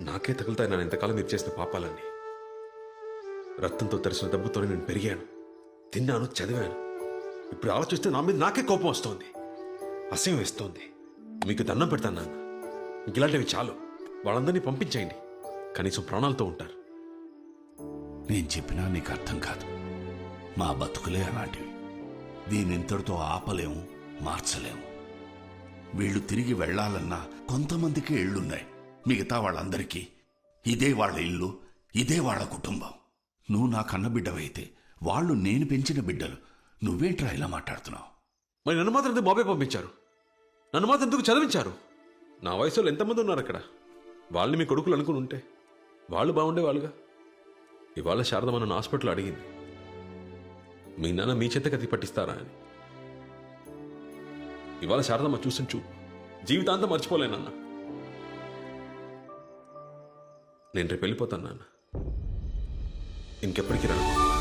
నాకే తగులుతాయి నాన్న ఇంతకాలం మీరు చేసిన పాపాలన్నీ. రక్తంతో తెరిచిన దెబ్బతోనే నేను పెరిగాను, తిన్నాను, చదివాను. ఇప్పుడు ఆలోచిస్తే నా మీద నాకే కోపం వస్తోంది, అసహ్యం వేస్తోంది. మీకు దండం పెడతాను నాన్న, మీకు ఇలాంటివి చాలు. వాళ్ళందరినీ పంపించేయండి, కనీసం ప్రాణాలతో ఉంటారు. నేను చెప్పినా నీకు అర్థం కాదు. మా బతుకులే అలాంటివి. దీనింతటితో ఆపలేము, మార్చలేము. వీళ్ళు తిరిగి వెళ్లాలన్నా కొంతమందికి ఇళ్లున్నాయి, మిగతా వాళ్ళందరికీ ఇదే వాళ్ళ ఇల్లు, ఇదే వాళ్ళ కుటుంబం. నువ్వు నా కన్నబిడ్డవైతే వాళ్ళు నేను పెంచిన బిడ్డలు. నువ్వేంట్రా ఇలా మాట్లాడుతున్నావు? మరి నన్ను మాత్రం ఎందుకు బాబే పంపించారు? నన్ను మాత్రం ఎందుకు చదివించారు? నా వయసులో ఎంతమంది ఉన్నారు అక్కడ? వాళ్ళని మీ కొడుకులు అనుకుని ఉంటే వాళ్ళు బాగుండేవాళ్ళుగా. ఇవాళ శారదమ్మ నన్ను హాస్పిటల్ అడిగింది, మీ నాన్న మీ చేత కత్తి పట్టిస్తారా అని. ఇవాళ శారదమ్మ చూసిన చూపు జీవితాంతం మర్చిపోలేనన్న. నేను రేపు వెళ్ళిపోతాను నాన్న, ఇంకెప్పటికీ రాను.